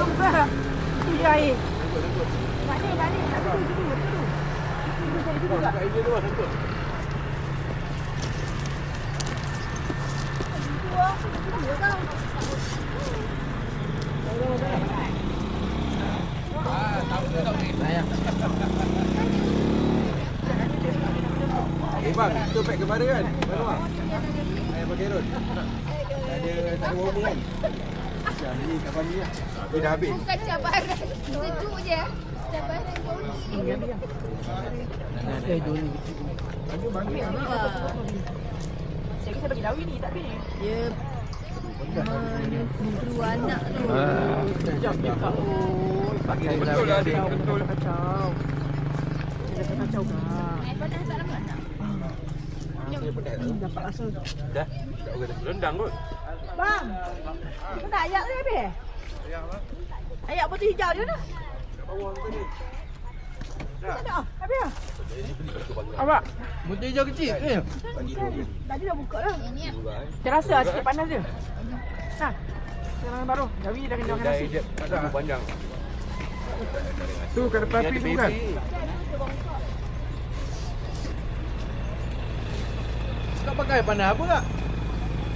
Ini air. Nak ni. Situ. Kat ini tu sangkut. Bang, kita pack kepada kan? Mana bang? Ayah pakai rod. Tak ada warmer kan? Macam ni kat pagi lah. Tapi dah habis. Bukan cabaran, sejuk je. Cabaran Joni. Bagi bagi lah. Saya bagi Dawi ni, tak ni. Dia menunggu anak tu. Sekejap je Kak. Bagi dia betul lah adik. Betul kacau. Saya kacau Kak. Air panas tak lama nak? Saya pedas tu. Dapat rasa. Dah? Tak kata rendang kot. Bang. Kau tak ayak tu habis? Ayak putih hijau je dah. Kat bawah tu tadi. Tak ada. Habis dah. Awak. Putih hijau kecil ke? Bagi dulu. Tadi dah buka dah. Ini Saya rasa sikit panas je. Ha. Sekarang baru. Dawi dah kena makan nasi. Tak panjang. Tu kat depan api tu kan? Kau pakai panah apa tak?